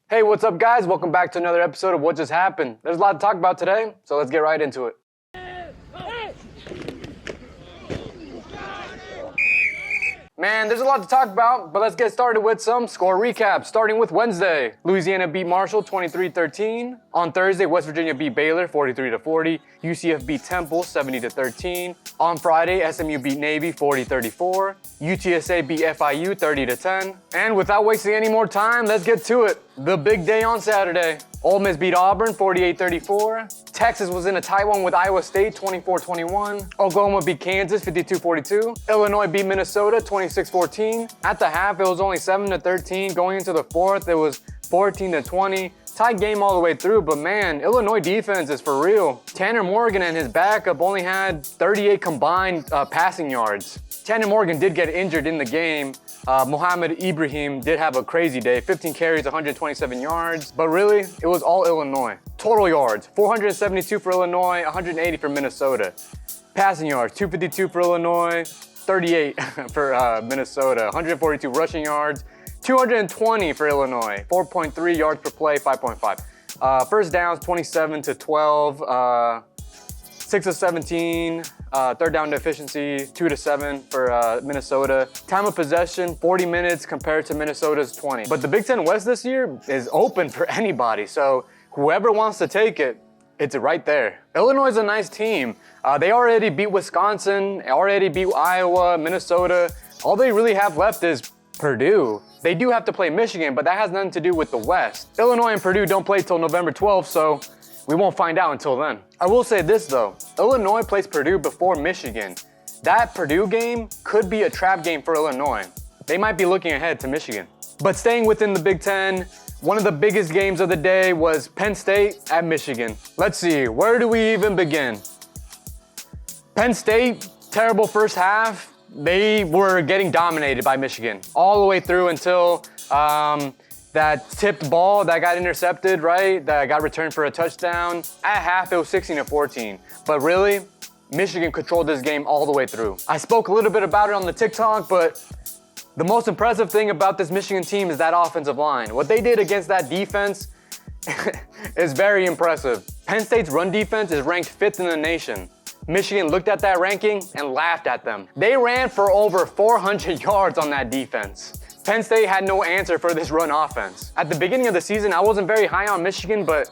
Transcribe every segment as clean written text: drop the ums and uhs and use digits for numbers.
Hey, what's up guys? Welcome back to another episode of What Just Happened. There's a lot to talk about today, so let's get right into it. Man, there's a lot to talk about, but let's get started with some score recaps, starting with Wednesday. Louisiana beat Marshall 23-13. On Thursday, West Virginia beat Baylor 43-40. UCF beat Temple 70-13. On Friday, SMU beat Navy 40-34. UTSA beat FIU 30-10. And without wasting any more time, let's get to it. The big day on Saturday. Ole Miss beat Auburn 48-34. Texas was in a tight one with Iowa State 24-21. Oklahoma beat Kansas 52-42. Illinois beat Minnesota 26-14. At the half, it was only 7-13. Going into the fourth, it was 14-20. Tight game all the way through, but man, Illinois defense is for real. Tanner Morgan and his backup only had 38 combined passing yards. Tanner Morgan did get injured in the game. Mohamed Ibrahim did have a crazy day, 15 carries, 127 yards, but really, it was all Illinois. Total yards, 472 for Illinois, 180 for Minnesota. Passing yards, 252 for Illinois, 38 for Minnesota, 142 rushing yards, 220 for Illinois, 4.3 yards per play, 5.5. First downs, 27-12, 6-17. Third down efficiency, 2-7 for Minnesota. Time of possession, 40 minutes compared to Minnesota's 20. But the Big Ten West this year is open for anybody, so whoever wants to take it, it's right there. Illinois is a nice team. They already beat Wisconsin, already beat Iowa, Minnesota. All they really have left is Purdue. They do have to play Michigan, but that has nothing to do with the West. Illinois and Purdue don't play till November 12th, so we won't find out until then. I will say this though, Illinois plays Purdue before Michigan. That Purdue game could be a trap game for Illinois. They might be looking ahead to Michigan. But staying within the Big Ten, one of the biggest games of the day was Penn State at Michigan. Let's see, where do we even begin? Penn State, terrible first half. They were getting dominated by Michigan all the way through until that tipped ball that got intercepted, right? That got returned for a touchdown. At half, it was 16-14. But really, Michigan controlled this game all the way through. I spoke a little bit about it on the TikTok, but the most impressive thing about this Michigan team is that offensive line. What they did against that defense is very impressive. Penn State's run defense is ranked 5th in the nation. Michigan looked at that ranking and laughed at them. They ran for over 400 yards on that defense. Penn State had no answer for this run offense. At the beginning of the season, I wasn't very high on Michigan, but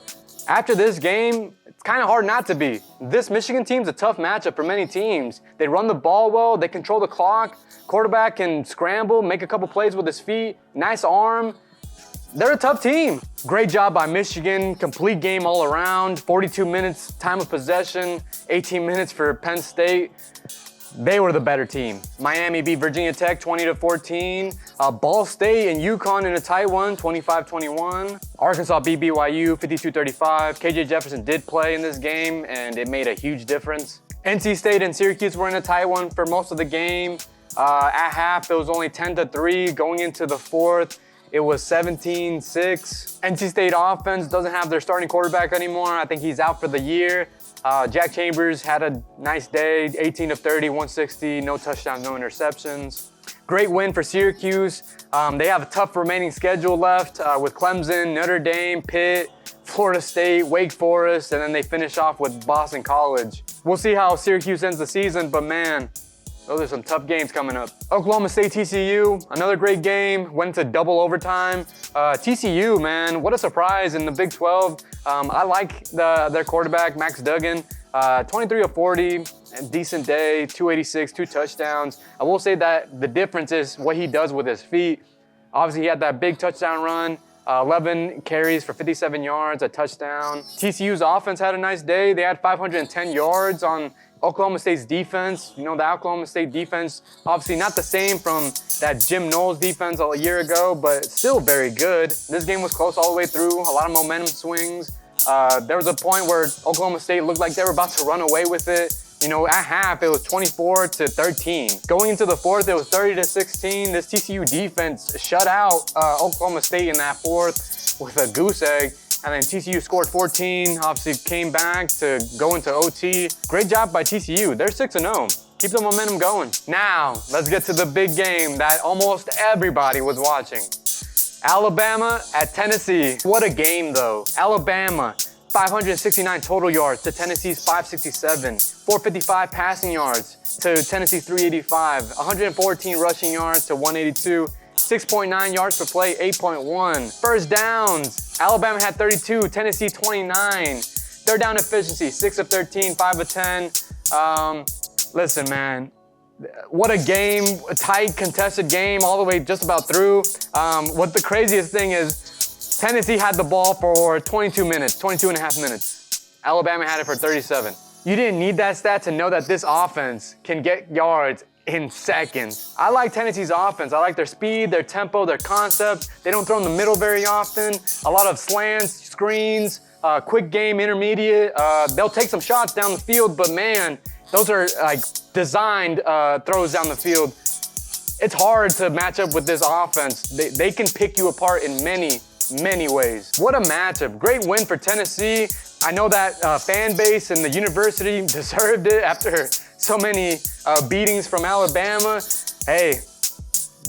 after this game, it's kind of hard not to be. This Michigan team's a tough matchup for many teams. They run the ball well, they control the clock, quarterback can scramble, make a couple plays with his feet, nice arm. They're a tough team. Great job by Michigan, complete game all around, 42 minutes time of possession, 18 minutes for Penn State. They were the better team. Miami beat Virginia Tech 20-14. Ball State and UConn in a tight one, 25-21. Arkansas beat BYU 52-35. KJ Jefferson did play in this game and it made a huge difference. NC State and Syracuse were in a tight one for most of the game. At half, it was only 10-3. Going into the fourth, it was 17-6. NC State offense doesn't have their starting quarterback anymore. I think he's out for the year. Jack Chambers had a nice day, 18 of 30, 160, no touchdowns, no interceptions. Great win for Syracuse. They have a tough remaining schedule left with Clemson, Notre Dame, Pitt, Florida State, Wake Forest, and then they finish off with Boston College. We'll see how Syracuse ends the season, but man, those are some tough games coming up. Oklahoma State, TCU, another great game, went into double overtime. TCU, man, what a surprise in the Big 12. I like their quarterback, Max Duggan, 23 of 40, decent day, 286, 2 touchdowns. I will say that the difference is what he does with his feet. Obviously, he had that big touchdown run, 11 carries for 57 yards, a touchdown. TCU's offense had a nice day. They had 510 yards on Oklahoma State's defense. You know, the Oklahoma State defense, obviously not the same from that Jim Knowles defense a year ago, but still very good. This game was close all the way through, a lot of momentum swings. There was a point where Oklahoma State looked like they were about to run away with it. You know, at half, it was 24-13. Going into the fourth, it was 30-16. This TCU defense shut out Oklahoma State in that fourth with a goose egg. And then TCU scored 14, obviously came back to go into OT. Great job by TCU. They're 6-0. Keep the momentum going. Now, let's get to the big game that almost everybody was watching. Alabama at Tennessee. What a game though. Alabama, 569 total yards to Tennessee's 567. 455 passing yards to Tennessee's 385. 114 rushing yards to 182. 6.9 yards per play, 8.1. First downs, Alabama had 32, Tennessee 29. Third down efficiency, 6 of 13, 5 of 10. Listen, man, what a game, a tight, contested game all the way just about through. What the craziest thing is, Tennessee had the ball for 22 minutes, 22 and a half minutes. Alabama had it for 37. You didn't need that stat to know that this offense can get yards in seconds. I like Tennessee's offense. I like their speed, their tempo, their concept. They don't throw in the middle very often. A lot of slants, screens, quick game, intermediate. They'll take some shots down the field, but man, those are like designed throws down the field. It's hard to match up with this offense. They can pick you apart in many ways. What a matchup. Great win for Tennessee. I know that fan base and the university deserved it after so many beatings from Alabama. Hey,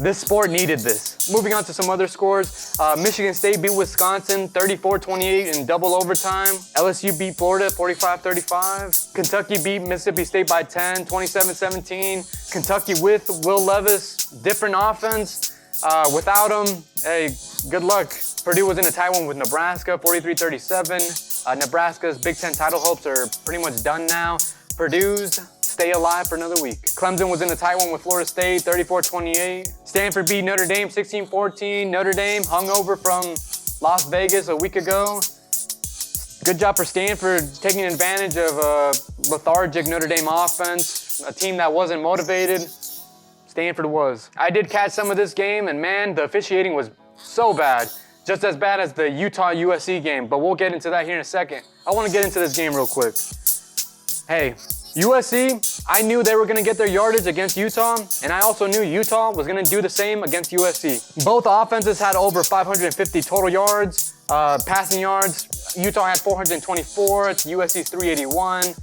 this sport needed this. Moving on to some other scores. Michigan State beat Wisconsin 34-28 in double overtime. LSU beat Florida 45-35. Kentucky beat Mississippi State by 10, 27-17. Kentucky with Will Levis, different offense. Without him, hey, good luck. Purdue was in a tie one with Nebraska, 43-37. Nebraska's Big Ten title hopes are pretty much done now. Purdue's stay alive for another week. Clemson was in a tie one with Florida State, 34-28. Stanford beat Notre Dame, 16-14. Notre Dame hung over from Las Vegas a week ago. Good job for Stanford taking advantage of a lethargic Notre Dame offense, a team that wasn't motivated. Stanford was. I did catch some of this game, and man, the officiating was so bad. Just as bad as the Utah USC game, but we'll get into that here in a second. I want to get into this game real quick. Hey, USC, I knew they were going to get their yardage against Utah, and I also knew Utah was going to do the same against USC. Both offenses had over 550 total yards, passing yards. Utah had 424, it's USC's 381.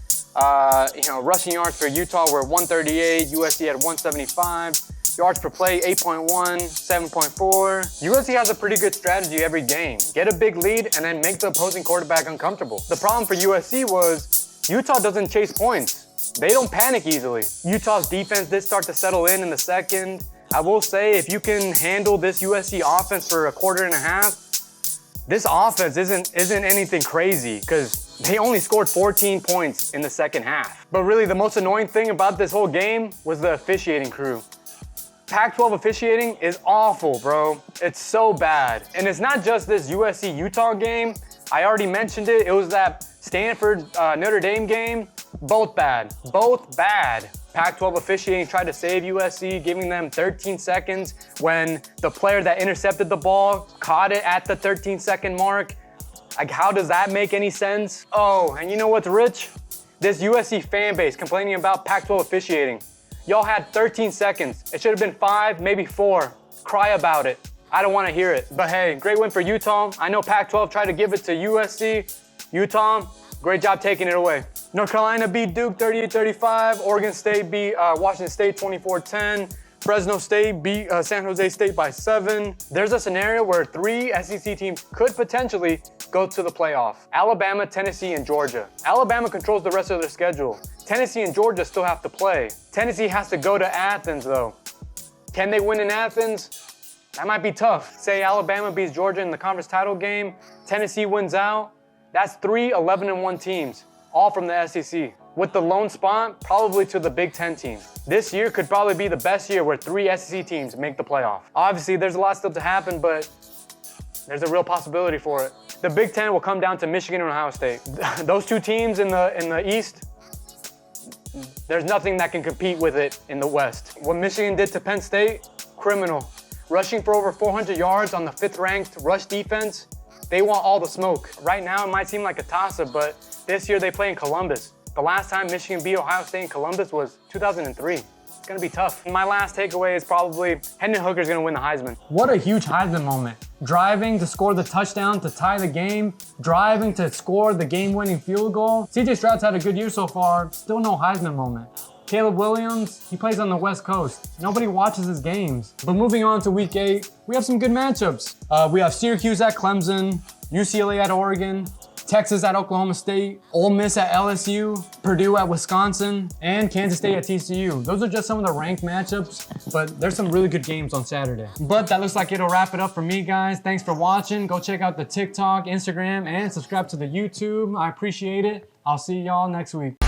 Rushing yards for Utah were 138, USC had 175. Yards per play, 8.1, 7.4. USC has a pretty good strategy every game. Get a big lead and then make the opposing quarterback uncomfortable. The problem for USC was Utah doesn't chase points. They don't panic easily. Utah's defense did start to settle in the second. I will say, if you can handle this USC offense for a quarter and a half, this offense isn't anything crazy because they only scored 14 points in the second half. But really, the most annoying thing about this whole game was the officiating crew. Pac-12 officiating is awful, bro. It's so bad. And it's not just this USC-Utah game. I already mentioned it. It was that Stanford-Notre Dame game. Both bad. Both bad. Pac-12 officiating tried to save USC, giving them 13 seconds when the player that intercepted the ball caught it at the 13-second mark. Like, how does that make any sense? Oh, and you know what's rich? This USC fan base complaining about Pac-12 officiating. Y'all had 13 seconds. It should have been 5, maybe 4. Cry about it. I don't want to hear it. But hey, great win for Utah. I know Pac-12 tried to give it to USC. Utah, great job taking it away. North Carolina beat Duke 38-35. Oregon State beat Washington State 24-10. Fresno State beat San Jose State by 7. There's a scenario where 3 SEC teams could potentially go to the playoff. Alabama, Tennessee, and Georgia. Alabama controls the rest of their schedule. Tennessee and Georgia still have to play. Tennessee has to go to Athens though. Can they win in Athens? That might be tough. Say Alabama beats Georgia in the conference title game, Tennessee wins out. That's 3 11-1 teams, all from the SEC. With the lone spot, probably to the Big Ten team. This year could probably be the best year where 3 SEC teams make the playoff. Obviously, there's a lot still to happen, but there's a real possibility for it. The Big Ten will come down to Michigan and Ohio State. Those 2 teams in the East, there's nothing that can compete with it in the West. What Michigan did to Penn State, criminal. Rushing for over 400 yards on the 5th-ranked rush defense, they want all the smoke. Right now, it might seem like a toss-up, but this year they play in Columbus. The last time Michigan beat Ohio State in Columbus was 2003. It's gonna be tough. My last takeaway is probably Hendon Hooker's gonna win the Heisman. What a huge Heisman moment. Driving to score the touchdown to tie the game, driving to score the game-winning field goal. CJ Stroud's had a good year so far, still no Heisman moment. Caleb Williams, he plays on the West Coast. Nobody watches his games. But moving on to week 8, we have some good matchups. We have Syracuse at Clemson, UCLA at Oregon, Texas at Oklahoma State, Ole Miss at LSU, Purdue at Wisconsin, and Kansas State at TCU. Those are just some of the ranked matchups, but there's some really good games on Saturday. But that looks like it'll wrap it up for me, guys. Thanks for watching. Go check out the TikTok, Instagram, and subscribe to the YouTube. I appreciate it. I'll see y'all next week.